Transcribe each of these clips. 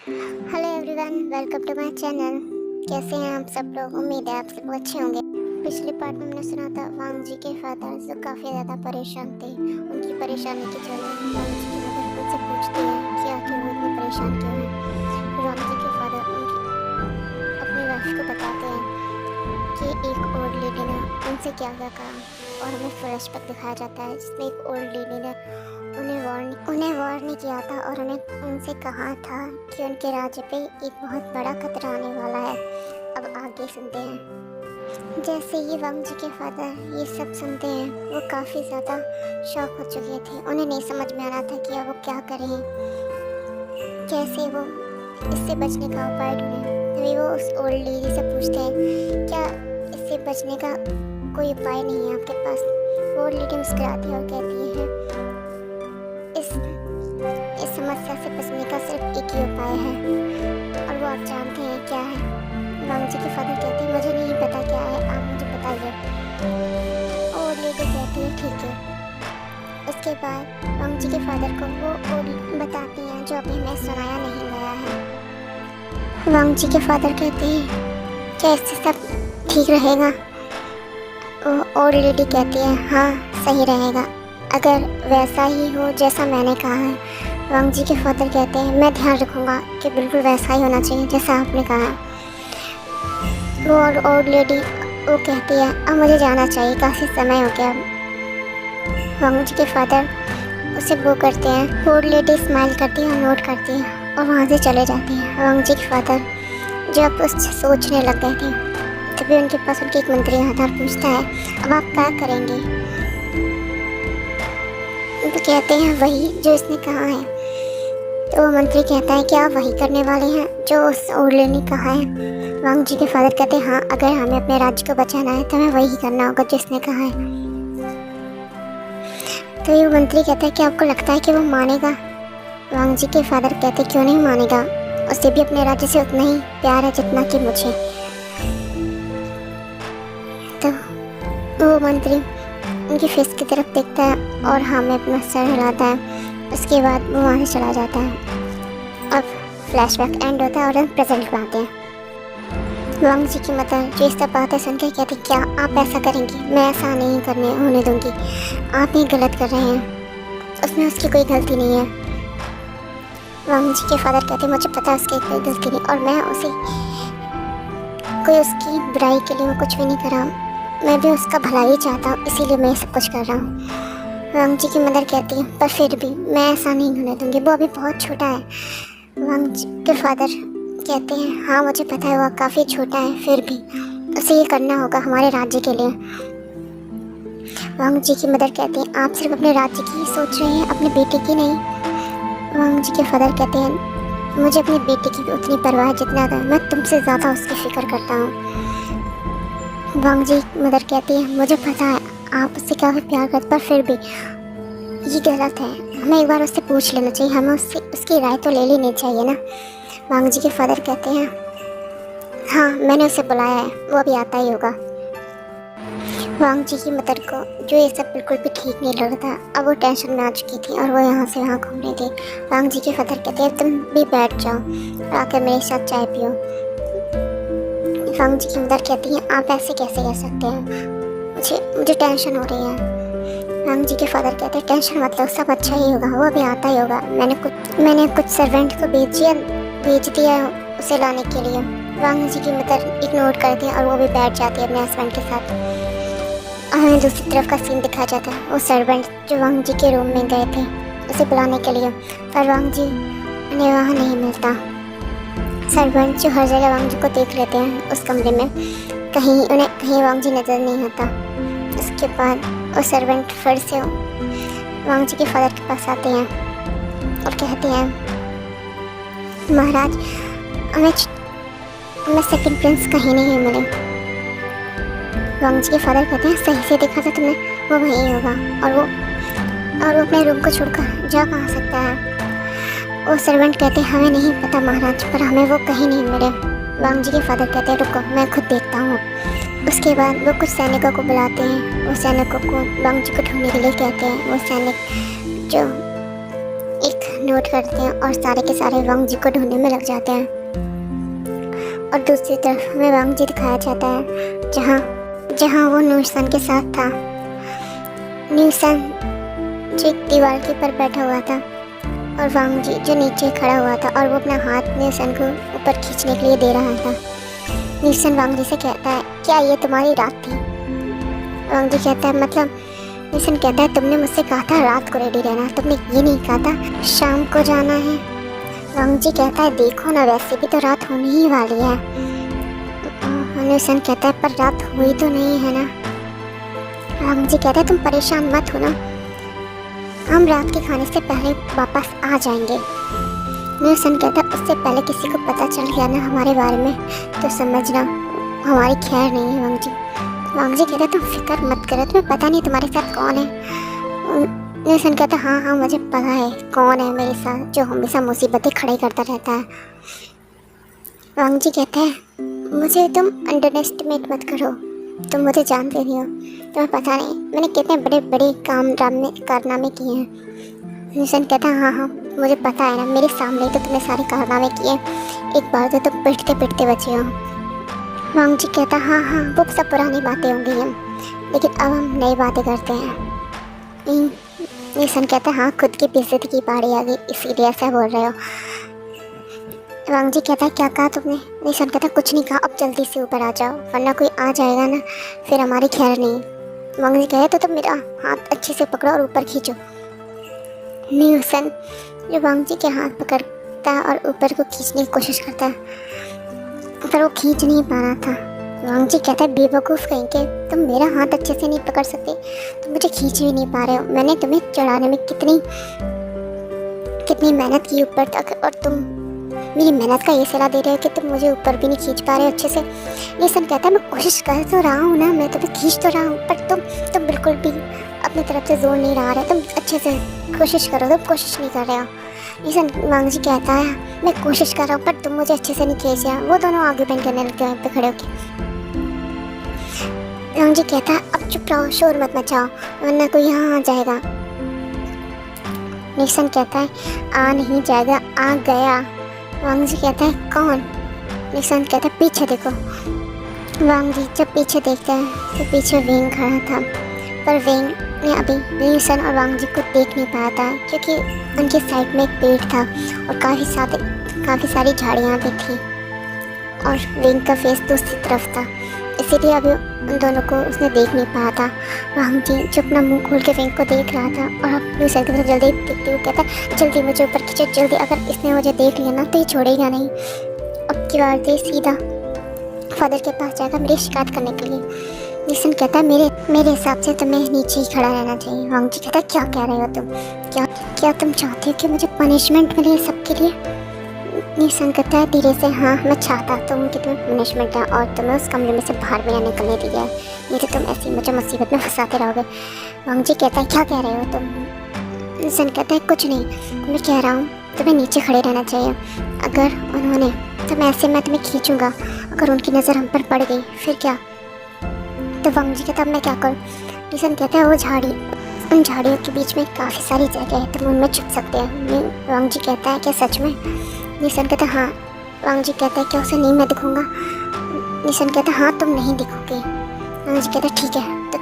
Hello everyone, welcome to my channel. कैसे हैं आप सब लोग? उम्मीद है आप सब अच्छे होंगे। पिछले पार्ट में हमने सुना था वांग जी के फादर जो काफ़ी ज़्यादा परेशान थे। उनकी परेशानी की जगह वांग जी की मदर उनसे पूछती है कि आखिर वो इतने परेशान क्यों हैं। फिर वांग जी के फादर अपनी वाइफ को बताते हैं कि एक ओल्ड लेडी ने उनसे क्या क्या कहा, और हमें फ्लैशबैक दिखाया जाता है जिसमें एक ओल्ड लेडी ने उन्हें वार्न किया था और उन्हें उनसे कहा था कि उनके राज्य पे एक बहुत बड़ा खतरा आने वाला है। अब आगे सुनते हैं। जैसे ही वांग जी के फादर ये सब सुनते हैं वो काफ़ी ज़्यादा शॉक हो चुके थे। उन्हें नहीं समझ में आ रहा था कि अब वो क्या करें, कैसे वो इससे बचने का उपाय ढूंढें। तभी वो उस ओल्ड लेडी से पूछते हैं, क्या इससे बचने का कोई उपाय नहीं है आपके पास? वो ओल्ड लेडी मुस्कुराती है और कहती है, इस समस्या से बचने का सिर्फ एक ही उपाय है, और वो आप जानते हैं क्या है? वांग जी के फादर कहते हैं, मुझे नहीं पता क्या है, आप मुझे बताइए। और लेडी कहती है ठीक है। उसके बाद वांग जी के फादर को वो बताती हैं जो अभी हमें सुनाया नहीं गया है। वांग जी के फादर कहते हैं, क्या इससे सब ठीक रहेगा? वो और लेडी कहती है, हाँ सही रहेगा, अगर वैसा ही हो जैसा मैंने कहा है। वांग जी के फादर कहते हैं, मैं ध्यान रखूँगा कि बिल्कुल वैसा ही होना चाहिए जैसा आपने कहा है। वो और लेडी वो कहती है, अब मुझे जाना चाहिए, काफ़ी समय हो गया। वांग जी के फादर उसे वो करते हैं। वो लेडी स्माइल करती है और नोट करती है और वहाँ से चले जाती है। वांग जी के फादर जब उससे सोचने लग गए थे तभी उनके पास उनके एक मंत्री आता और पूछता है, अब आप क्या करेंगे? तो कहते हैं वही जो इसने कहा है। तो वो मंत्री कहता है कि आप वही करने वाले हैं जो उस ओल्ड ने कहा है? वांग जी के फादर कहते हैं, हाँ अगर हमें अपने राज्य को बचाना है तो हमें वही करना होगा जो इसने कहा है। तो ये मंत्री कहता है कि आपको लगता है कि वो मानेगा? वांग जी के फादर कहते क्यों नहीं मानेगा, उसे भी अपने राज्य से उतना ही प्यार है जितना कि मुझे। तो वो मंत्री उनकी फेस की तरफ देखता है और हाँ में अपना सर हिलाता है। उसके बाद वो वहाँ से चला जाता है। अब फ्लैशबैक एंड होता है और हम प्रेजेंट में आते हैं। वांग जी की मदर जो इस सब बातें सुन के कहती, क्या आप ऐसा करेंगी? मैं ऐसा नहीं करने होने दूंगी, आप ही गलत कर रहे हैं, उसमें उसकी कोई गलती नहीं है। वांग जी के फादर कहते, मुझे पता है उसकी कोई गलती नहीं, और मैं उसकी बुराई के लिए मैं कुछ भी नहीं कर रहा हूँ, मैं भी उसका भला ही चाहता हूँ, इसीलिए मैं सब कुछ कर रहा हूँ। वांग जी की मदर कहती है, पर फिर भी मैं ऐसा नहीं होने दूंगी, वो अभी बहुत छोटा है। वांग जी के फादर कहते हैं, हाँ मुझे पता है वो काफ़ी छोटा है, फिर भी उसे ये करना होगा हमारे राज्य के लिए। वांग जी की मदर कहती हैं, आप सिर्फ अपने राज्य की सोच रहे हैं, अपने बेटे की नहीं। वांग जी के फादर कहते हैं, मुझे अपनी बेटी की भी उतनी परवाह है जितना मैं तुमसे ज़्यादा उसकी फ़िक्र करता हूँ। वांग जी मदर कहती है, मुझे पता है आप उससे काफ़ी प्यार करते, पर फिर भी ये गलत है, हमें एक बार उससे पूछ लेना चाहिए, हमें उसकी राय तो ले लेनी चाहिए ना। वांग जी के फादर कहते हैं, हाँ मैंने उसे बुलाया है, वो अभी आता ही होगा। वांग जी की मदर को जो ये सब बिल्कुल भी ठीक नहीं लग रहा था, अब वो टेंशन में आ चुकी थी और वो यहाँ से वहाँ घूम रही थी। वांग जी के फादर कहते हैं, तुम भी बैठ जाओ और आकर मेरे साथ चाय पियो। वांग जी की मदर कहती है, आप ऐसे कैसे कह सकते हैं, मुझे टेंशन हो रही है। वांग जी के फादर कहते हैं, टेंशन मतलब सब अच्छा ही होगा, वो अभी आता ही होगा, मैंने कुछ सर्वेंट को भेज दिया है उसे लाने के लिए। वांग जी की मदर एक नोट करती है और वो भी बैठ जाती है अपने हस्बैंड के साथ। और हमें दूसरी तरफ का सीन दिखाया जाता है, वो सर्वेंट जो वांग जी के रूम में गए थे उसे बुलाने के लिए, पर वांग जी उन्हें वहाँ नहीं मिलता। सर्वेंट जो हर जगह वांग जी को देख लेते हैं उस कमरे में, कहीं वांग जी नज़र नहीं आता। उसके बाद वो सर्वेंट फिर से वांग जी के फादर के पास आते हैं और कहते हैं, महाराज हमें सेकंड प्रिंस कहीं नहीं मिले। वांग जी के फादर कहते हैं, सही से देखा था तुमने, वो वहीं होगा, और वो अपने रूम को छोड़कर जा कहाँ सकता है? वो सर्वेंट कहते हैं, हमें नहीं पता महाराज, पर हमें वो कहीं नहीं मिले। वांग जी के फादर कहते हैं, रुको मैं खुद देखता हूँ। उसके बाद वो कुछ सैनिकों को बुलाते हैं, वो सैनिकों को वांग जी को ढूंढने के लिए कहते हैं। वो सैनिक जो एक नोट करते हैं और सारे के सारे वांग जी को ढूंढने में लग जाते हैं। और दूसरी तरफ हमें वांग जी दिखाया जाता है जहाँ वो न्यूसन के साथ था। न्यूसन जो एक दीवार के ऊपर बैठा हुआ था और वांग जी जो नीचे खड़ा हुआ था और वो अपना हाथ न्यूसन को ऊपर खींचने के लिए दे रहा था। न्यूसन वांग जी से कहता है, क्या ये तुम्हारी रात थी? वांग जी कहता है, मतलब? न्यूसन कहता है, तुमने मुझसे कहा था रात को रेडी रहना, तुमने ये नहीं कहा था शाम को जाना है। वांग जी कहता है, देखो ना, वैसे भी तो रात होने ही वाली है। न्यूसन कहता है, पर रात हुई तो नहीं है ना। वांग जी कहता है, तुम परेशान मत हो ना, हम रात के खाने से पहले वापस आ जाएंगे। न्यूसन कहता है, उससे पहले किसी को पता चल गया ना हमारे बारे में तो समझना हमारी खैर नहीं है। वांग जी कहता है, तुम फिक्र मत करो, तुम्हें पता नहीं तुम्हारे साथ कौन है। न्यूसन कहता है, हाँ मुझे पता है कौन है मेरे साथ, जो हमेशा मुसीबतें खड़ी करता रहता है। वांग जी कहता है, मुझे तुम अंडरएस्टिमेट मत करो, तुम मुझे जानते नहीं हो, तुम्हें पता नहीं मैंने कितने बड़े बड़े कारनामे किए हैं। न्यूसन कहता है, हाँ मुझे पता है ना, मेरे सामने तो तुमने सारे कारनामे किए, एक बार तो तुम पिटते पिटते बचे हो। वांग जी कहता, हाँ वो सब पुरानी बातें होंगी हम, लेकिन अब हम नई बातें करते हैं। न्यूसन कहता, हाँ खुद की बेइज्जती की बारी आ गई, इसीलिए ऐसा बोल रहे हो। वांग जी कहता है, क्या कहा तुमने? न्यूसन कहता, कुछ नहीं कहा, अब जल्दी से ऊपर आ जाओ वरना कोई आ जाएगा ना, फिर हमारी खैर नहीं। वांग जी कहे, तो तुम मेरा हाथ अच्छे से पकड़ो और ऊपर खींचो। न्यूसन जो वांग जी के हाथ पकड़ता है और ऊपर को खींचने की कोशिश करता है, पर वो खींच नहीं पा रहा था। वांग जी कहता है, बेवकूफ़ कहीं के, तुम मेरा हाथ अच्छे से नहीं पकड़ सकते, तुम मुझे खींच भी नहीं पा रहे हो। मैंने तुम्हें चढ़ाने में कितनी मेहनत की ऊपर तक, और तुम मेरी मेहनत का ये सलाह दे रहे हो कि तुम मुझे ऊपर भी नहीं खींच पा रहे हो अच्छे से। न्यूसन कहता है, मैं कोशिश कर तो रहा हूँ ना, मैं तुम्हें खींच तो रहा हूँ, पर तुम बिल्कुल भी अपनी तरफ से जोर नहीं लगा रहे, तुम अच्छे से कोशिश करो, तुम कोशिश नहीं कर रहे हो। न्यूसन वांग जी कहता है, मैं कोशिश कर रहा हूँ पर तुम मुझे अच्छे से नहीं खींच रहे। वो दोनों आर्ग्यूमेंट करने लगते हैं पे खड़े होकर। वांग जी कहता है, अब चुप रहो, शोर मत मचाओ वरना कोई यहाँ आ जाएगा। न्यूसन कहता है, आ नहीं जाएगा, आ गया। वांग जी कहता है, कौन? न्यूसन कहता है, पीछे देखो। वांग जी जब पीछे देखता है तो पीछे वेंग खड़ा था, पर वेंग ने अभी न्यूसन और वांग जी को देख नहीं पाया था, क्योंकि उनके साइड में एक पेड़ था और काफ़ी सारी झाड़ियाँ भी थी और वेंग का फेस दूसरी तरफ था, इसीलिए अभी उन दोनों को उसने देख नहीं पाया था। वांग जी जो अपना मुंह खोल के वेंग को देख रहा था और अब न्यूसन की तरफ जल्दी देखते हुए कहता है, जल्दी मुझे ऊपर खींचो, जल्दी, अगर इसने मुझे देख लिया ना तो ये छोड़ेगा नहीं। अब की बार दे सीधा फादर के पास जाएगा मेरी शिकायत करने के लिए। न्यूसन कहता है, मेरे हिसाब से तुम्हें नीचे ही खड़ा रहना चाहिए। वांग जी कहता है, क्या कह रहे हो तुम? क्या तुम चाहते हो कि मुझे पनिशमेंट मिले सबके लिए? न्यूसन कहता है धीरे से, हाँ मैं चाहता हूँ कि तुम्हें पनिशमेंट है और तुम्हें उस कमरे में से बाहर भी ना निकलने दिया है, नहीं तो तुम ऐसी मुझे मुसीबत में फंसाते रहोगे। वांग जी कहता है, क्या कह रहे हो तुम? न्यूसन कहता है, कुछ नहीं, मैं कह रहा हूँ तुम्हें नीचे खड़े रहना चाहिए, अगर उन्होंने तो ऐसे मैं तुम्हें खींचूंगा, अगर उनकी नज़र हम पर पड़ गई फिर क्या? तो वांग जी कहता है, मैं क्या करूँ? न्यूसन कहता है, उन झाड़ियों के बीच में काफ़ी सारी जगह है, तुम उनमें छुप सकते हैं। वांग जी कहता है, क्या सच में? न्यूसन कहता है, हाँ। वांग जी कहता है, क्या उसे नहीं मैं दिखूँगा? न्यूसन कहता है, हाँ तुम नहीं दिखोगे। वांग जी कहता है, ठीक है, तो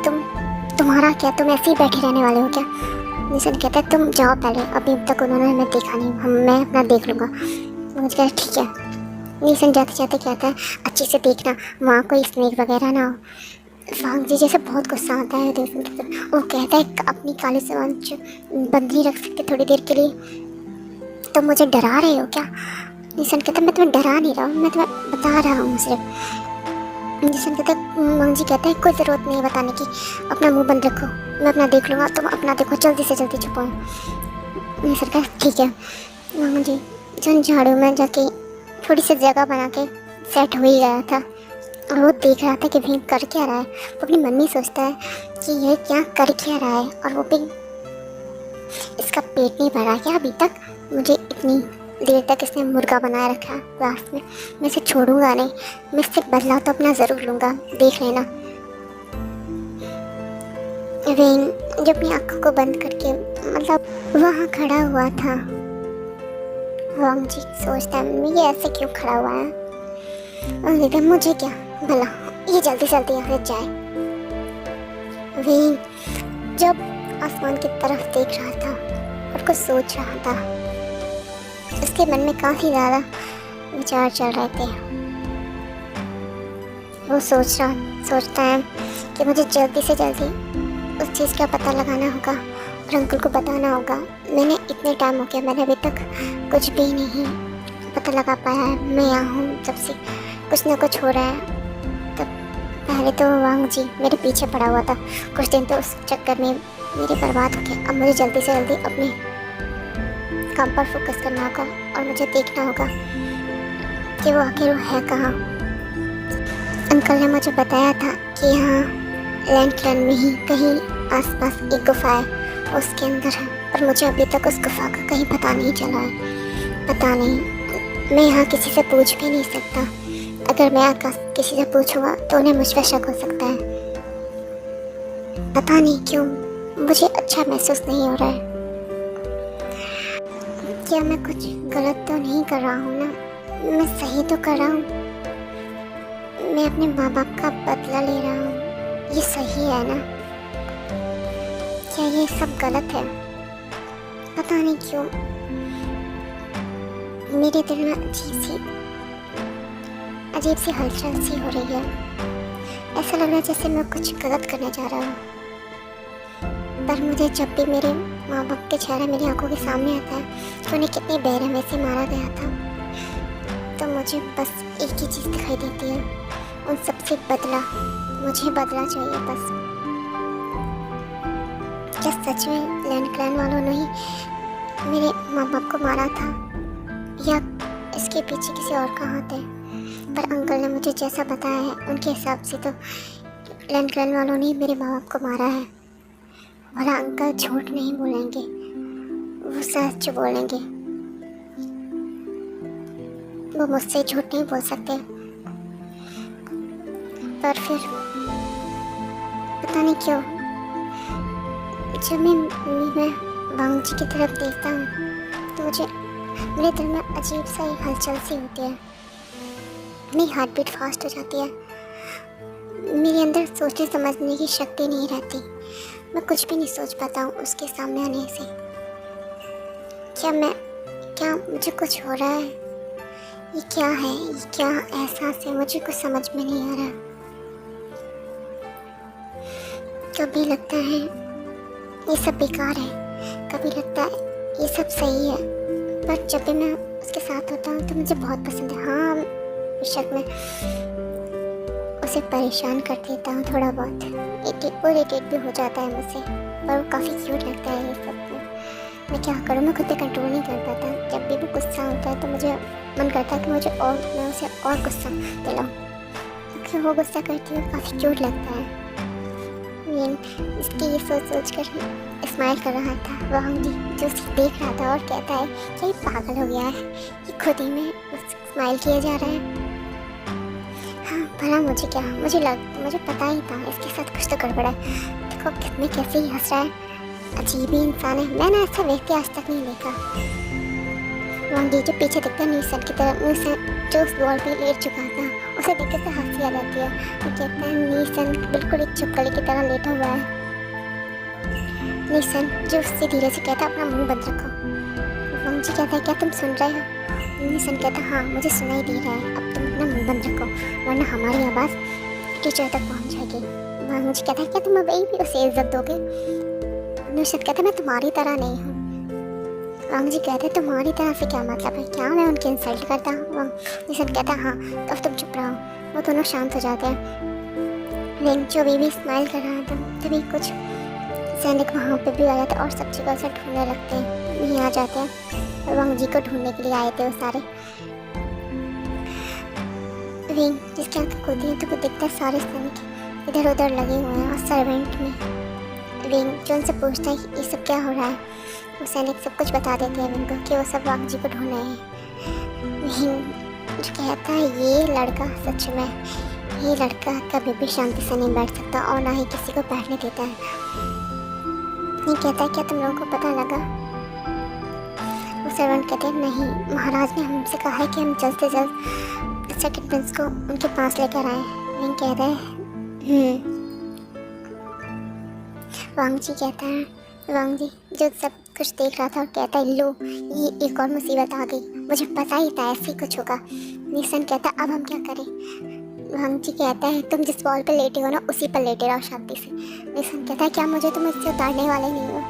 तुम्हारा क्या, तुम ऐसे ही बैठे रहने वाले हो क्या? न्यूसन कहता है, तुम जाओ पहले, अभी तक उन्होंने हमें देखा नहीं, मैं अपना देख लूँगा। वांग जी कहता है, ठीक है। न्यूसन जाते जाते कहता है, अच्छे से देखना वहाँ कोई स्नेक वगैरह ना हो। वांग जी जैसे बहुत गुस्सा आता है न्यूसन की तरफ, वो कहता है, अपनी काली ज़ुबान बंद नहीं रख सकते थोड़ी देर के लिए? तुम मुझे डरा रहे हो क्या? न्यूसन कहता है, मैं तुम्हें डरा नहीं रहा हूँ, मैं तुम्हें बता रहा हूँ सिर्फ। न्यूसन कहता है, वांग जी कहता है, कोई ज़रूरत नहीं है बताने की, अपना मुंह बंद रखो, मैं अपना देख लूँगा, तुम अपना देखो, जल्दी से जल्दी छुपाओ। न्यूसन कहता है, ठीक है। वांग जी जिन झाड़ू में जाके थोड़ी सी जगह बना के सेट हो ही गया था और वो देख रहा था कि भीम कर क्या रहा है। वो अपने मन में सोचता है कि यह क्या कर क्या रहा है, और वो भी इसका पेट नहीं भरा क्या अभी तक, मुझे इतनी देर तक इसने मुर्गा बनाए रखा है क्लास में, मैं इसे छोड़ूंगा नहीं, मैं इससे बदलाव तो अपना ज़रूर लूँगा, देख लेना। वेन जो अपनी आँखों को बंद करके मतलब वहाँ खड़ा हुआ था वांग जी सोचता है ये ऐसे क्यों खड़ा हुआ है, और लेकिन मुझे क्या भला, ये जल्दी जल्दी यहाँ से जाए। विंग जब आसमान की तरफ देख रहा था और कुछ सोच रहा था, उसके मन में काफ़ी ज़्यादा विचार चल रहे थे। वो सोचता है कि मुझे जल्दी से जल्दी उस चीज़ का पता लगाना होगा और अंकल को बताना होगा। मैंने इतने टाइम हो गया, मैंने अभी तक कुछ भी नहीं पता लगा पाया है। मैं यहाँ हूँ जब से कुछ ना कुछ हो रहा है। तब पहले तो वांग जी मेरे पीछे पड़ा हुआ था, कुछ दिन तो उस चक्कर में मेरी बर्बाद हो गई। अब मुझे जल्दी से जल्दी अपने काम पर फोकस करना होगा और मुझे देखना होगा कि वो आखिर वो है कहाँ। अंकल ने मुझे बताया था कि यहाँ लैंड क्लैन में ही कहीं आसपास एक गुफा है, उसके अंदर है, पर मुझे अभी तक उस गुफा का कहीं पता नहीं चला है। पता नहीं, मैं यहाँ किसी से पूछ भी नहीं सकता। अगर मैं आकाश किसी से पूछूंगा तो उन्हें मुझ पर शक हो सकता है। पता नहीं क्यों मुझे अच्छा महसूस नहीं हो रहा है। क्या मैं कुछ गलत तो नहीं कर रहा हूँ ना? मैं सही तो कर रहा हूँ। मैं अपने माँ बाप का बदला ले रहा हूँ, ये सही है ना? क्या ये सब गलत है? पता नहीं क्यों मेरे दिल में अजीब सी हलचल सी हो रही है। ऐसा लग रहा है जैसे मैं कुछ गलत करने जा रहा हूँ। पर मुझे जब भी मेरे माँ बाप के चेहरा मेरी आंखों के सामने आता है कि उन्हें कितनी बेरहमी से मारा गया था, तो मुझे बस एक ही चीज़ दिखाई देती है, उन सबसे बदला। मुझे बदला चाहिए बस। क्या सच में लैंड क्लैन वालों ने ही मेरे माँ बाप को मारा था, या इसके पीछे किसी और का हाथ है? पर अंकल ने मुझे जैसा बताया है उनके हिसाब से तो लैंड क्लैन वालों ने ही मेरे माँ बाप को मारा है। भला अंकल झूठ नहीं बोलेंगे, वो सच बोलेंगे। वो मुझसे झूठ नहीं बोल सकते। पर फिर पता नहीं क्यों जब मैं वांग जी की तरफ देखता हूँ तो मुझे मेरे दिल में अजीब सा एक हलचल सी होती है। मेरी हार्ट बीट फास्ट हो जाती है। मेरे अंदर सोचने समझने की शक्ति नहीं रहती। मैं कुछ भी नहीं सोच पाता हूँ उसके सामने आने से। क्या मुझे कुछ हो रहा है? ये क्या है? ये क्या एहसास है? मुझे कुछ समझ में नहीं आ रहा। कभी लगता है ये सब बेकार है, कभी लगता है ये सब सही है। पर जब भी मैं उसके साथ होता हूँ तो मुझे बहुत पसंद है। हाँ, बेशक मैं उसे परेशान कर देता हूँ थोड़ा बहुत, इरिटेट भी हो जाता है मुझसे, पर वो काफ़ी क्यूट लगता है ये सब। मैं क्या करूँ, मैं खुद पे कंट्रोल नहीं कर पाता। जब भी वो गुस्सा होता है तो मुझे मन करता है कि मैं उसे और गुस्सा दिलाऊँ, क्योंकि वो गुस्सा करती है काफ़ी क्यूट लगता है। इसकी ये सोच कर स्माइल कर रहा था वांग जी, जो उसे देख रहा था और कहता है कि ये पागल हो गया है, ये खुद ही में स्माइल किया जा रहा है। हाँ, भला मुझे क्या, मुझे पता ही था इसके साथ कुछ तो गड़बड़ है। देखो कितने कैसे ही हंस रहा है, अजीब ही इंसान है। मैंने ऐसा व्यक्ति आज तक नहीं देखा। वांग जी जो पीछे दिखता है नीसन की तरफ, नीसन जो उस वॉल पे लेट चुका था, उसे देख कर हंसी आ जाती है। वो कहता है नीसन बिल्कुल एक चुपकली की तरह लेटा हुआ है। नीसन जो उससे धीरे से कहता है अपना मुंह बंद रखो। वांग जी कहता है क्या तुम सुन रहे हो? नीसन कहता है हाँ, मुझे सुनाई दे रहा है, अब तुम अपना मुंह बंद रखो वरना हमारी आवाज़ टीचर तक पहुँच जाएगी। वांग जी कहता है क्या तुम अब भी उसे इज्जत दोगे? नीसन कहता है मैं तुम्हारी तरह नहीं हूँ। वांग जी कहते हैं तुम्हारी तरह से क्या मतलब है? क्या मैं उनकी इंसल्ट करता हूँ? नीसन कहता है हाँ, तो अब तुम चुप रहो। वो दोनों शांत हो जाते हैं। रिंग जो भी स्माइल कर रहा था, तभी कुछ सैनिक वहाँ पे भी आ जाते हैं और सब जगह से ढूंढने लगते हैं, नहीं आ जाते हैं। और वांग जी को ढूंढने के लिए आए थे वो सारे। रिंग जिसके आंखें खुलती हैं तो वो दिखता है सारे सैनिक इधर उधर लगे हुए हैं और सर्वेंट में। रिंग जो उनसे पूछता है कि ये सब क्या हो रहा है, वो सैनिक सब कुछ बता देते हैं विंग को कि वो सब वांग जी को ढूंढ रहे हैं। विंग जो कहता है ये लड़का सच में, ये लड़का कभी भी शांति से नहीं बैठ सकता और ना ही किसी को बैठने देता है। ये कहता है क्या तुम लोगों को पता लगा? वो सर्वेंट कहते हैं नहीं, महाराज ने हमसे कहा है कि हम जल्द से जल्द सेकंड प्रिंस को उनके पास लेकर आए। विंग कहता है वांग जी कहता है, वांग जी जो सब कुछ देख रहा था और कहता है लो ये एक और मुसीबत आ गई, मुझे पता ही था ऐसे ही कुछ होगा। निसन कहता अब हम क्या करें? वांग जी कहता है तुम जिस वॉल पर लेटे हो ना उसी पर लेटे रहो शांति से। निसन कहता है क्या मुझे तुम इससे उतारने वाले नहीं हो?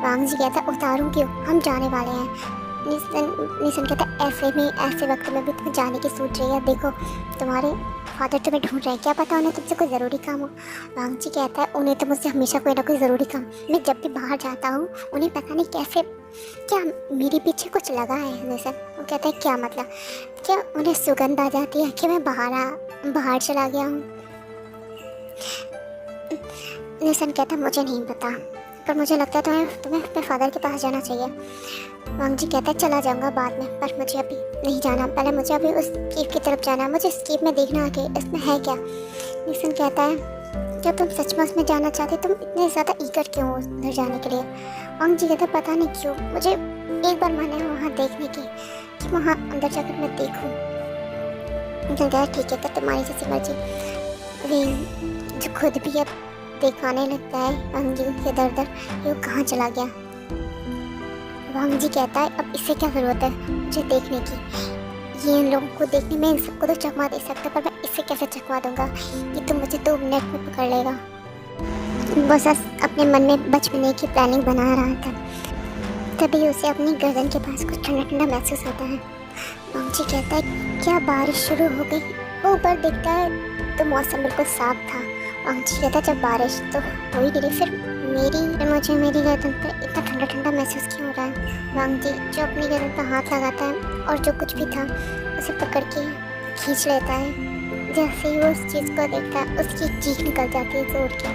वांग जी कहता है उतारूं क्यों, हम जाने वाले हैं। निसन कहता है ऐसे वक्त में भी तुम्हें जाने की सोच रही है, देखो तुम्हारे फादर तुम्हें ढूंढ रहे हैं, क्या पता उन्हें तुमसे कोई ज़रूरी काम हो। वांग जी कहता है उन्हें तो मुझसे हमेशा कोई ना कोई ज़रूरी काम, मैं जब भी बाहर जाता हूँ उन्हें पता नहीं कैसे क्या मेरे पीछे कुछ लगा है। निसन वो कहता है क्या मतलब, क्या उन्हें सुगंध आ जाती है कि मैं बाहर चला गया हूँ? निसन कहता मुझे नहीं पता, पर मुझे लगता है तुम्हें अपने फादर के पास जाना चाहिए। वांग जी कहता है चला जाऊंगा बाद में, पर मुझे अभी नहीं जाना, पहले मुझे अभी उस केव की तरफ जाना है, मुझे इस केव में देखना है कि इसमें है क्या। निसन कहता है क्या तुम सच में उसमें जाना चाहते, तुम इतने ज़्यादा ईगर क्यों हो उधर जाने के लिए? वांग जी कहता है पता नहीं क्यों, मुझे एक बार मन है वहाँ देखने की, कि वहाँ अंदर जाकर मैं देखूँ। ठीक है तो तुम्हारी जैसी मर्जी। विंग जो खुद भी अब दिखाने लगता है वांग जी के दर ये वो कहाँ चला गया। वांग जी कहता है अब इससे क्या ज़रूरत है मुझे देखने की, ये इन लोगों को देखने में इन सबको तो चकमा दे सकता, पर मैं इससे कैसे चकमा दूंगा, ये तो मुझे 2 मिनट में पकड़ लेगा। बस अपने मन में बचपने की प्लानिंग बना रहा था, तभी उसे अपनी गर्दन के पास कुछ ठंडा ठंडा महसूस होता है। वांग जी कहता है क्या बारिश शुरू हो गई? वो ऊपर दिखता है तो मौसम बिल्कुल साफ था। वांग जी कहता है जब बारिश तो हो ही गिरी, फिर मुझे मेरी गर्दन पर इतना ठंडा ठंडा महसूस क्यों हो रहा है? वांग जी जो अपनी गर्दन पर हाथ लगाता है और जो कुछ भी था उसे पकड़ के खींच लेता है। जैसे ही वो उस चीज़ को देखता है उसकी चीख निकल जाती है जोर की।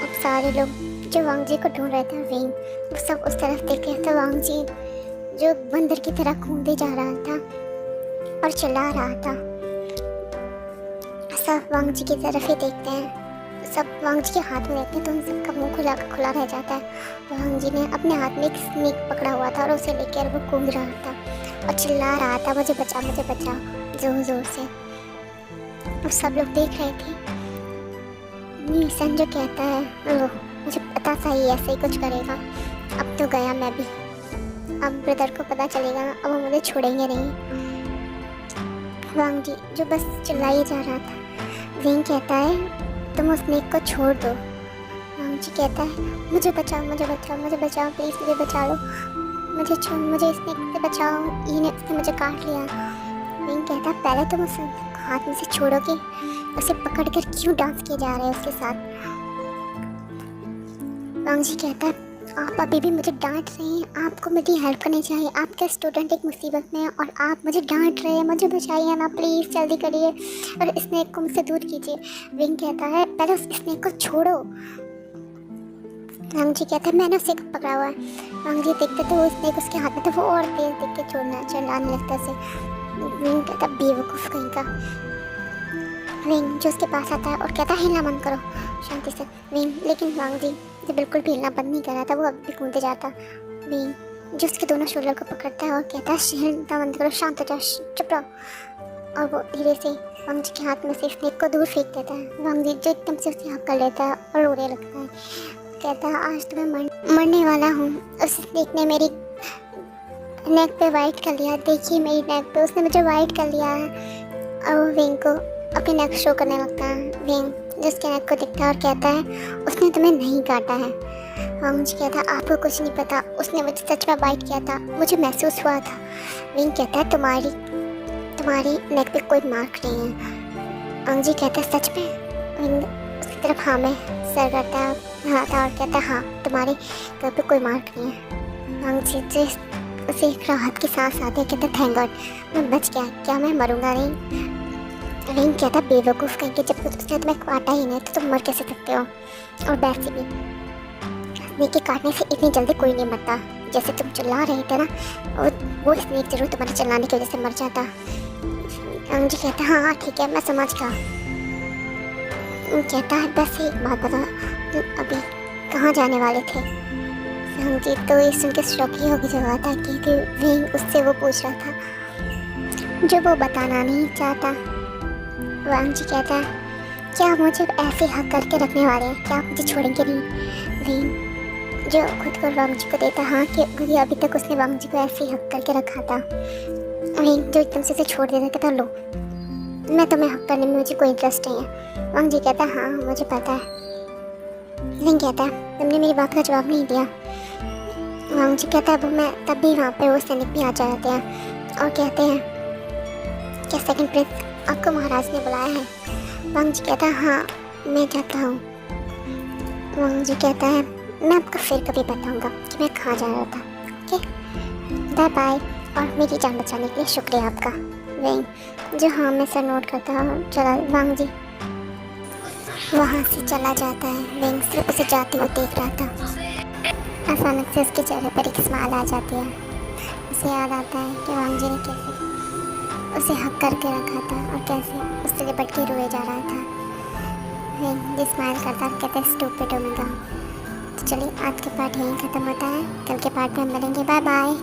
अब सारे लोग जो वांग जी को ढूंढ रहे थे विंग, वो सब उस तरफ देख रहे थे। वांग जी जो बंदर की तरह कूदे जा रहा था और चिल्ला रहा था। सब वांग जी की तरफ ही देखते हैं, सब वांग जी के हाथ में देखते हैं तो उन सबका मुंह खुला रह जाता है। वांग जी ने अपने हाथ में एक स्नेक पकड़ा हुआ था और उसे लेकर वो कूद रहा था और चिल्ला रहा था मुझे बचा जोर जोर से। और सब लोग देख रहे थे। निसन जो कहता है वो मुझे पता था ही ऐसे ही कुछ करेगा, अब तो गया मैं भी, अब ब्रदर को पता चलेगा, अब वो मुझे छोड़ेंगे नहीं। वांग जी जो बस चिल्लाए जा रहा था। विंग कहता है तुम उस स्नेक को छोड़ दो। वांग जी कहता है मुझे बचाओ प्लीज़ मुझे बचा लो, मुझे स्नेक से बचाओ, इसने मुझे काट लिया। विंग कहता है पहले तुम उस हाथ में से छोड़ोगे, उसे पकड़कर क्यों डांस किए जा रहे हैं उसके साथ? वांग जी कहता है आप अभी भी मुझे डांट रहे हैं, आपको मेरी हेल्प करनी चाहिए, आपका स्टूडेंट एक मुसीबत में है और आप मुझे डांट रहे हैं, मुझे बचाइए ना प्लीज़, जल्दी करिए और स्नेक को मुझसे दूर कीजिए। विंग कहता है पहले उस स्नेक को छोड़ो। वांग जी कहता है मैंने उसे पकड़ा हुआ है। वांग जी देखते तो वो स्नेक उसके हाथ में था, वो और तेज देख के छोड़ना चिल्लाने लगता से। विंग कहता बेवकूफ़ कहीं का। विंग जो उसके पास आता है और कहता है हिलना बंद करो शांति से। विंग लेकिन वांग जी जो बिल्कुल भी हिलना बंद नहीं कर रहा था, वो अभी भी कूदते जाता। विंग जो उसके दोनों शोल्डर को पकड़ता है और कहता है हिलना बंद करो, शांत हो जाओ, चुप रहो। और वो धीरे से वांग जी के हाथ में से स्नेक को दूर फेंक देता है। वांग जी जो एकदम से उसे हाथ कर लेता है और रोने लगता है, कहता है आज तो मैं मरने वाला हूँ, उस स्नेक ने मेरी नेक पे वाइट कर लिया, देखिए मेरी नेक पे उसने मुझे वाइट कर लिया है। और वो विंग को अपनी नेक शो करने लगता है। विंग जिसके नेक को दिखता है और कहता है उसने तुम्हें नहीं काटा है। वांग जी कहता है आपको कुछ नहीं पता, उसने मुझे सच में बाइट किया था, मुझे महसूस हुआ था। विंग कहता है तुम्हारी नेक पे कोई मार्क नहीं है। वांग जी कहता है सच में? विंग उसकी तरफ हाँ में सर करता है और कहता है हाँ तुम्हारे घर पे कोई मार्क नहीं है। वांग जी उसे एक राहत की सांस आती है, कहता है थैंक गॉड मैं बच गया, क्या मैं मरूंगा नहीं? विंग कहता बेवकूफ़ कहीं के, जब उसने तुम्हें काटा ही नहीं तो तुम मर कैसे सकते हो? और वैसे भी स्नेक के काटने से इतनी जल्दी कोई नहीं मरता, जैसे तुम चिल्ला रहे थे ना, वो स्नेक जरूर तुम्हारे चिल्लाने की वजह से मर जाता। वांग जी कहता है हाँ ठीक है मैं समझ गया। कहता है बस एक बात बता, तुम अभी कहाँ जाने वाले थे? हाँ जी, तो ये सुन के शौक ही होगी जगह था क्योंकि विंग उससे वो पूछ रहा था जो वो बताना नहीं चाहता। वांग जी कहता है क्या आप मुझे ऐसे हक करके रखने वाले हैं, क्या आप मुझे छोड़ेंगे नहीं। विंग जो खुद को वांग जी को देता, हाँ क्योंकि अभी तक उसने वांग जी को ऐसे ही हक करके रखा था। विंग जो एकदम से उसे छोड़ देता कहता लो, मैं तुम्हें हक करने में मुझे कोई इंटरेस्ट नहीं है। वांग जी कहता हाँ मुझे पता है। विंग कहता है तुमने मेरी बात का जवाब नहीं दिया। वांग जी कहता है वो मैं तब भी वहाँ पे वो सैनिक भी आ जाते हैं और कहते हैं क्या सेकंड प्रिंस आपको महाराज ने बुलाया है। वांग जी कहता है हाँ मैं जाता हूँ। वांग जी कहता है मैं आपको फिर कभी बताऊँगा कि मैं कहाँ जा रहा था। ओके बाय बाय, और मेरी जान बचाने के लिए शुक्रिया आपका। विंग जो हाँ मैं सर नोट करता हूँ चला। वांग जी वहाँ से चला जाता है। विंग सिर्फ उसे जाते हुए देख रहा था। अचानक से उसके चेहरे पर एक स्माइल आ जाती है। उसे याद आता है कि वांग जी ने कैसे उसे हक करके रखा था और कैसे उससे लिपट के रोए जा रहा था। विंग जो स्माइल करता है कहता है स्टूपिड ओमेगा। तो चलिए आज के पार्ट यहीं ख़त्म होता है, कल के पार्ट में हम मिलेंगे। Bye bye.